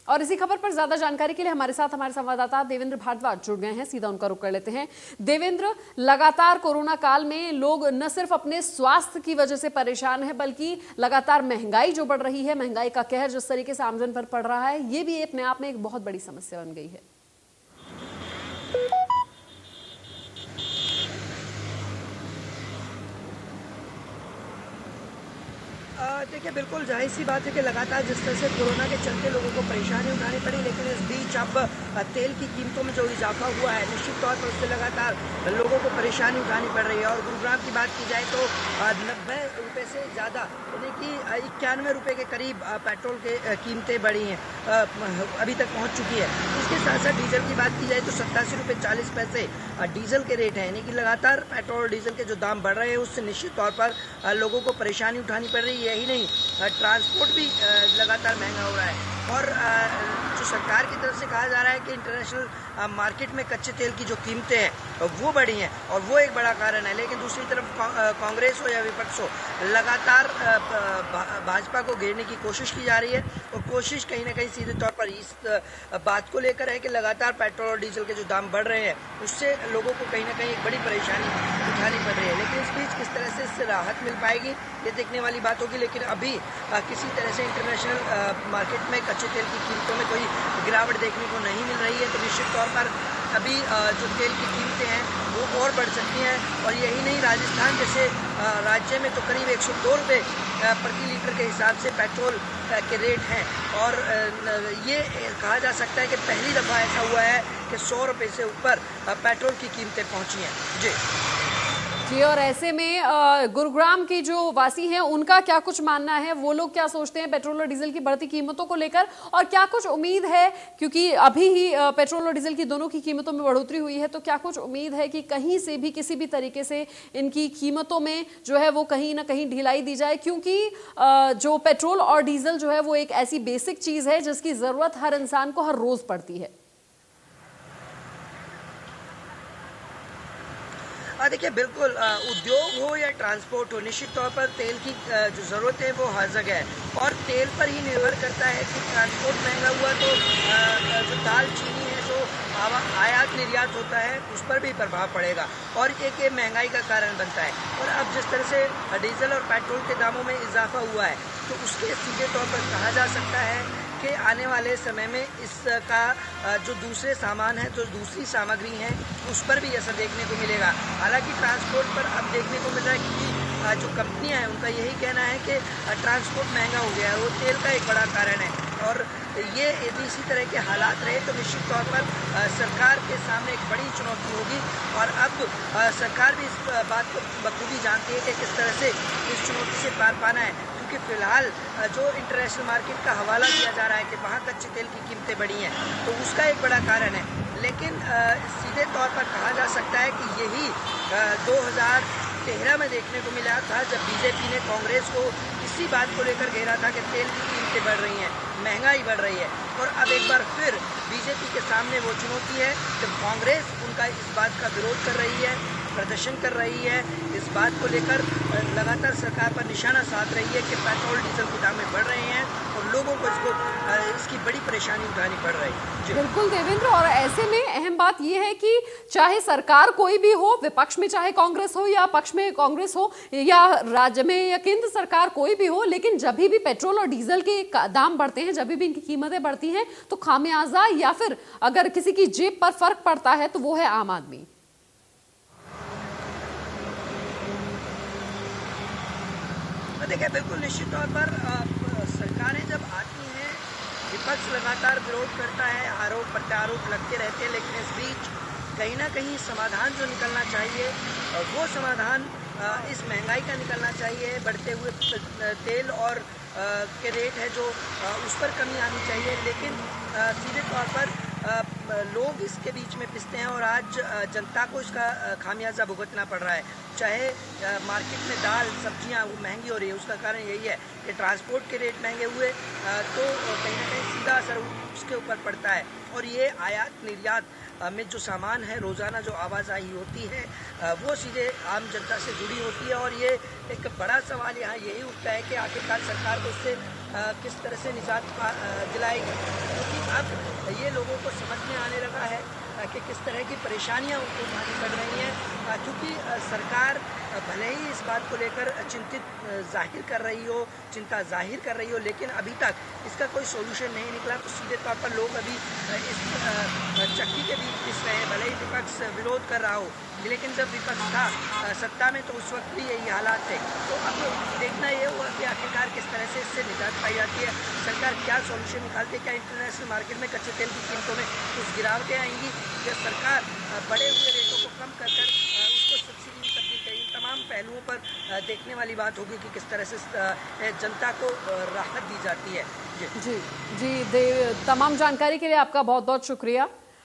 और इसी खबर पर ज्यादा जानकारी के लिए हमारे साथ हमारे संवाददाता देवेंद्र भारद्वाज जुड़ गए हैं। सीधा उनका रुख कर लेते हैं। देवेंद्र, लगातार कोरोना काल में लोग न सिर्फ अपने स्वास्थ्य की वजह से परेशान हैं, बल्कि लगातार महंगाई जो बढ़ रही है, महंगाई का कहर जिस तरीके से आमजन पर पड़ रहा है, ये भी अपने आप में एक बहुत बड़ी समस्या बन गई है। देखिए, बिल्कुल जाहिर सी बात है कि लगातार जिस तरह से कोरोना के चलते लोगों को परेशानी उठानी पड़ी, लेकिन इस बीच अब तेल की कीमतों में जो इजाफा हुआ है, निश्चित तौर पर उससे लगातार लोगों को परेशानी उठानी पड़ रही है। और गुरुग्राम की बात की जाए तो 90 रुपये से ज़्यादा, यानी कि 91 रुपये के करीब पेट्रोल के कीमतें बढ़ी हैं, अभी तक पहुँच चुकी है। इसके साथ साथ डीजल की बात की जाए तो 87 रुपये 40 पैसे डीजल के रेट हैं, यानी कि लगातार पेट्रोल और डीजल के जो दाम बढ़ रहे हैं, उससे निश्चित तौर पर लोगों को परेशानी उठानी पड़ रही है। यही नहीं, ट्रांसपोर्ट भी लगातार महंगा हो रहा है। और जो सरकार की तरफ से कहा जा रहा है कि इंटरनेशनल मार्केट में कच्चे तेल की जो कीमतें हैं वो बढ़ी हैं, और वो एक बड़ा कारण है। लेकिन दूसरी तरफ कांग्रेस हो या विपक्ष हो, लगातार भाजपा को घेरने की कोशिश की जा रही है। और कोशिश कहीं ना कहीं सीधे तौर पर इस बात को लेकर है कि लगातार पेट्रोल और डीजल के जो दाम बढ़ रहे हैं, उससे लोगों को कहीं ना कहीं एक बड़ी परेशानी उठानी पड़ रही है। लेकिन इस बीच किस तरह से इससे राहत मिल पाएगी, ये देखने वाली बात होगी। लेकिन अभी किसी तरह से इंटरनेशनल मार्केट में कच्चे तेल की कीमतों में कोई गिरावट देखने को नहीं मिल रही है, तो निश्चित तौर पर अभी जो तेल की कीमतें हैं वो और बढ़ सकती हैं। और यही नहीं, राजस्थान जैसे राज्य में तो करीब 102 रुपये प्रति लीटर के हिसाब से पेट्रोल के रेट हैं। और ये कहा जा सकता है कि पहली दफ़ा ऐसा हुआ है कि 100 रुपये से ऊपर पेट्रोल की कीमतें पहुंची हैं। जी, और ऐसे में गुरुग्राम के जो वासी हैं, उनका क्या कुछ मानना है, वो लोग क्या सोचते हैं पेट्रोल और डीजल की बढ़ती कीमतों को लेकर, और क्या कुछ उम्मीद है, क्योंकि अभी ही पेट्रोल और डीजल की दोनों की कीमतों में बढ़ोतरी हुई है, तो क्या कुछ उम्मीद है कि कहीं से भी किसी भी तरीके से इनकी कीमतों में जो है वो कहीं ना कहीं ढिलाई दी जाए, क्योंकि जो पेट्रोल और डीजल जो है वो एक ऐसी बेसिक चीज है जिसकी जरूरत हर इंसान को हर रोज पड़ती है। देखिए, बिल्कुल उद्योग हो या ट्रांसपोर्ट हो, निश्चित तौर पर तेल की जो ज़रूरत है वो हर जगह है। और तेल पर ही निर्भर करता है कि ट्रांसपोर्ट महंगा हुआ तो जो दाल चीनी है, जो आयात निर्यात होता है, उस पर भी प्रभाव पड़ेगा, और एक ये महंगाई का कारण बनता है। और अब जिस तरह से डीजल और पेट्रोल के दामों में इजाफा हुआ है, तो उसके सीधे तौर पर कहा जा सकता है कि आने वाले समय में इसका जो दूसरे सामान है, जो दूसरी सामग्री हैं, उस पर भी असर देखने को मिलेगा। हालांकि ट्रांसपोर्ट पर अब देखने को मिल रहा है कि जो कंपनियां हैं उनका यही कहना है कि ट्रांसपोर्ट महंगा हो गया है, वो तेल का एक बड़ा कारण है। और ये यदि इसी तरह के हालात रहे तो निश्चित तौर पर सरकार के सामने एक बड़ी चुनौती होगी। और अब सरकार भी इस बात को बखूबी जानती है कि किस तरह से इस चुनौती से पार पाना है, क्योंकि फिलहाल जो इंटरनेशनल मार्केट का हवाला दिया जा रहा है कि वहाँ कच्चे तेल की कीमतें बढ़ी हैं, तो उसका एक बड़ा कारण है। लेकिन सीधे तौर पर कहा जा सकता है कि यही 2013 में देखने को मिला था, जब बीजेपी ने कांग्रेस को इसी बात को लेकर घेरा था कि तेल की कीमतें बढ़ रही हैं, महंगाई बढ़ रही है। और अब एक बार फिर बीजेपी के सामने वो चुनौती है कि कांग्रेस उनका इस बात का विरोध कर रही है, प्रदर्शन कर रही है, इस बात को लेकर लगातार सरकार पर निशाना साध रही है कि पेट्रोल डीजल के दाम बढ़ रहे हैं और लोगों को इसकी बड़ी परेशानी उठानी पड़ रही है। बिल्कुल देवेंद्र, और ऐसे में अहम बात यह है कि चाहे सरकार कोई भी हो, विपक्ष में चाहे कांग्रेस हो या पक्ष में कांग्रेस हो, या राज्य में या केंद्र सरकार कोई भी हो, लेकिन जब भी पेट्रोल और डीजल के दाम बढ़ते हैं, जब भी इनकी कीमतें बढ़ती हैं, तो खामियाजा या फिर अगर किसी की जेब पर फर्क पड़ता है तो वो है आम आदमी। देखिए, बिल्कुल निश्चित तौर पर सरकारें जब आती हैं, विपक्ष लगातार विरोध करता है, आरोप प्रत्यारोप लगते रहते हैं, लेकिन इस बीच कहीं ना कहीं समाधान जो निकलना चाहिए वो समाधान इस महंगाई का निकलना चाहिए। बढ़ते हुए तेल और के रेट है जो उस पर कमी आनी चाहिए। लेकिन सीधे तौर पर लोग इसके बीच में पिसते हैं और आज जनता को इसका खामियाजा भुगतना पड़ रहा है। चाहे मार्केट में दाल सब्जियां वो महंगी हो रही है, उसका कारण यही है कि ट्रांसपोर्ट के रेट महंगे हुए, तो कहीं ना कहीं सीधा असर उसके ऊपर पड़ता है। और ये आयात निर्यात में जो सामान है, रोज़ाना जो आवाजाही होती है, वो सीधे आम जनता से जुड़ी होती है। और ये एक बड़ा सवाल यहाँ यही उठता है कि आखिरकार सरकार को इससे किस तरह से निजात दिलाएगी, क्योंकि अब ये लोगों को समझ में आने लगा है कि किस तरह की परेशानियां उनको उठानी पड़ रही हैं, क्योंकि सरकार भले ही इस बात को लेकर चिंता जाहिर कर रही हो, लेकिन अभी तक इसका कोई सोल्यूशन नहीं निकला। तो सीधे तौर पर लोग अभी इस चक्की के बीच पिस रहे हैं। भले ही विपक्ष विरोध कर रहा हो, लेकिन जब विपक्ष था सत्ता में तो उस वक्त भी यही हालात थे। तो अब देखना ये हुआ कि आखिरकार किस तरह से इससे निजात पाई जाती है, सरकार क्या सॉल्यूशन निकालती है, क्या इंटरनेशनल मार्केट में कच्चे तेल की कीमतों में कुछ गिरावटें आएंगी, या सरकार बढ़े हुए रेटों को कम कर उसको सब्सिडी में तब्दील करेगी। इन तमाम पहलुओं पर देखने वाली बात होगी कि किस तरह से जनता को राहत दी जाती है। जी जी, तमाम जानकारी के लिए आपका बहुत बहुत शुक्रिया।